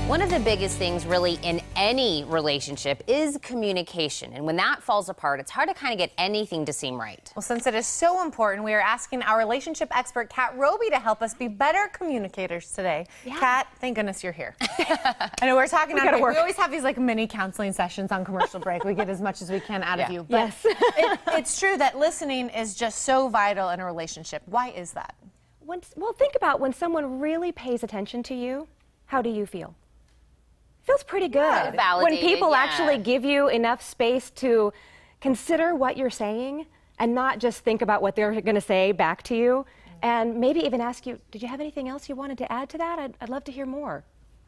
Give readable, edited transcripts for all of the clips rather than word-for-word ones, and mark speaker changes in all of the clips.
Speaker 1: One of the biggest things really in any relationship is communication. And when that falls apart, it's hard to kind of get anything to seem right.
Speaker 2: Well, since it is so important, we are asking our relationship expert, Kat Robey, to help us be better communicators today.
Speaker 1: Yeah.
Speaker 2: Kat, thank goodness you're here. I know we're talking on break. We always have these like mini counseling sessions on commercial break. We get as much as we can out of you. But
Speaker 3: yes.
Speaker 2: It's true that listening is just so vital in a relationship. Why is that?
Speaker 3: Well, think about when someone really pays attention to you, how do you feel? Feels pretty good.
Speaker 1: Yeah,
Speaker 3: when
Speaker 1: validated,
Speaker 3: people
Speaker 1: yeah.
Speaker 3: actually give you enough space to consider what you're saying and not just think about what they're going to say back to you, and maybe even ask you, did you have anything else you wanted to add to that? I'd love to hear more.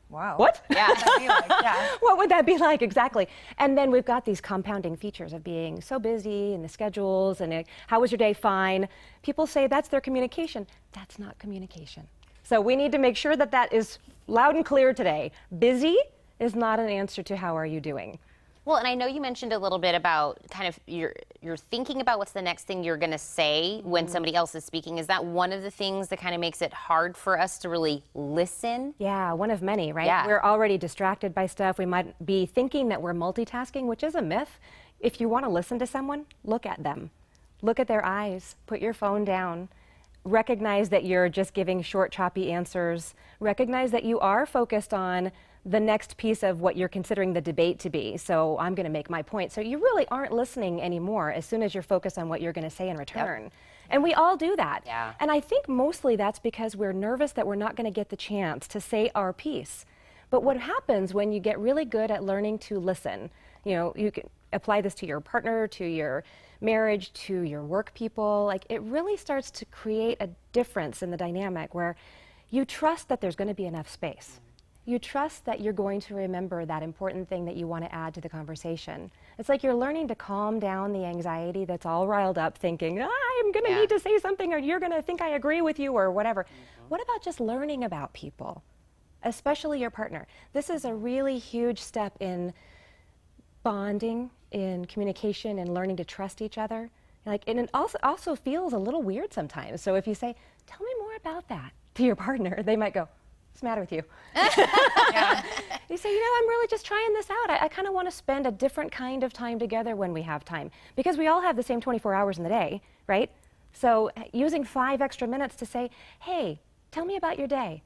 Speaker 2: Wow.
Speaker 3: What?
Speaker 1: Yeah.
Speaker 2: What would that be like? Yeah.
Speaker 3: What would that be like? Exactly. And then we've got these compounding features of being so busy and the schedules and how was your day? Fine. People say that's their communication. That's not communication. So we need to make sure that that is loud and clear today. Busy is not an answer to how are you doing.
Speaker 1: Well, and I know you mentioned a little bit about kind of you're thinking about what's the next thing you're going to say when somebody else is speaking. Is that one of the things that kind of makes it hard for us to really listen?
Speaker 3: Yeah, one of many, right?
Speaker 1: Yeah.
Speaker 3: We're already distracted by stuff. We might be thinking that we're multitasking, which is a myth. If you want to listen to someone, look at them. Look at their eyes. Put your phone down. Recognize that you're just giving short, choppy answers. Recognize that you are focused on the next piece of what you're considering the debate to be. So I'm going to make my point. So you really aren't listening anymore as soon as you're focused on what you're going to say in return.
Speaker 1: Yep.
Speaker 3: And we all do that.
Speaker 1: Yeah.
Speaker 3: And I think mostly that's because we're nervous that we're not going to get the chance to say our piece. But what happens when you get really good at learning to listen, you know, you can apply this to your partner, to your marriage, to your work people, like it really starts to create a difference in the dynamic where you trust that there's going to be enough space. You trust that you're going to remember that important thing that you want to add to the conversation. It's like you're learning to calm down the anxiety that's all riled up thinking, I'm going to need to say something or you're going to think I agree with you or whatever. What about just learning about people, especially your partner? This is a really huge step in bonding, in communication, and learning to trust each other. Like, and it also feels a little weird sometimes. So if you say, tell me more about that to your partner, they might go, what's the matter with you?
Speaker 2: Yeah.
Speaker 3: You say, you know, I'm really just trying this out. I kind of want to spend a different kind of time together when we have time. Because we all have the same 24 hours in the day, right? So using 5 extra minutes to say, hey, tell me about your day.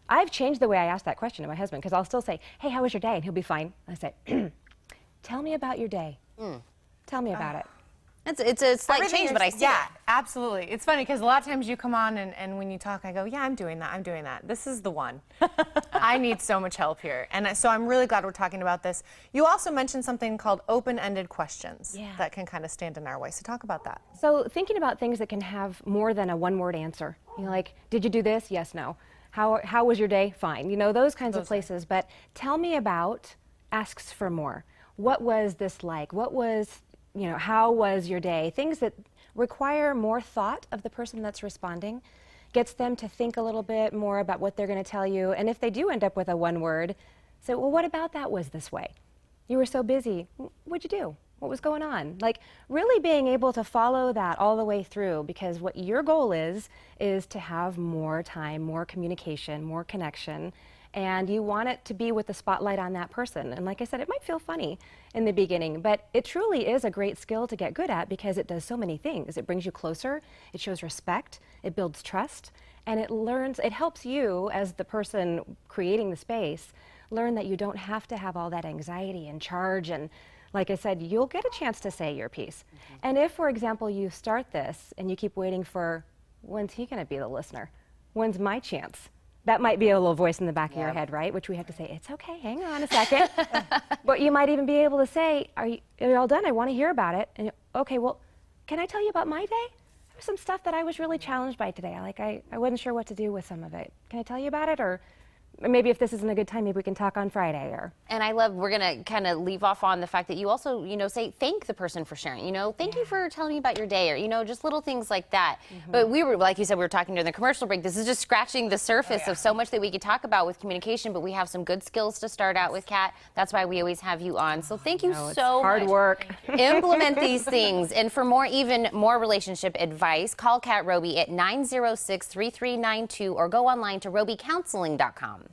Speaker 3: I've changed the way I ask that question to my husband because I'll still say, hey, how was your day? And he'll be fine. I say, tell me about your day. Tell me about it.
Speaker 1: It's a slight
Speaker 2: Everything
Speaker 1: change, but I see
Speaker 2: Yeah,
Speaker 1: it.
Speaker 2: absolutely. It's funny because a lot of times you come on and when you talk, I go, yeah, I'm doing that. I'm doing that. This is the one. I need so much help here. And so I'm really glad we're talking about this. You also mentioned something called open-ended questions that can kind of stand in our way. So talk about that.
Speaker 3: So thinking about things that can have more than a one-word answer. You know, like, did you do this? Yes, no. How was your day? Fine. You know, those kinds of places. But tell me about asks for more. What was this like? What was, you know, how was your day? Things that require more thought of the person that's responding, gets them to think a little bit more about what they're going to tell you. And if they do end up with a one word, say, well, what about that was this way? You were so busy. What'd you do? What was going on? Like really being able to follow that all the way through, because what your goal is to have more time, more communication, more connection. And you want it to be with the spotlight on that person. And like I said, it might feel funny in the beginning, but it truly is a great skill to get good at because it does so many things. It brings you closer, it shows respect, it builds trust, and it helps you as the person creating the space learn that you don't have to have all that anxiety and charge. And like I said, you'll get a chance to say your piece. And if, for example, you start this and you keep waiting for, when's he gonna be the listener? When's my chance? That might be a little voice in the back of your head, right? Which we have to say, it's okay, hang on a second. But you might even be able to say, are you all done? I want to hear about it. And okay, well, can I tell you about my day? There was some stuff that I was really challenged by today. I wasn't sure what to do with some of it. Can I tell you about it? Or maybe if this isn't a good time, maybe we can talk on Friday. Or
Speaker 1: And I love, we're going to kind of leave off on the fact that you also, you know, say thank the person for sharing, you know, thank you for telling me about your day, or, you know, just little things like that. But we were, like you said, we were talking during the commercial break. This is just scratching the surface of so much that we could talk about with communication, but we have some good skills to start out with, Kat. That's why we always have you on. So thank you so
Speaker 3: hard
Speaker 1: much.
Speaker 3: work.
Speaker 1: Implement these things. And for even more relationship advice, call Kat Robey at 906-3392 or go online to robeycounseling.com.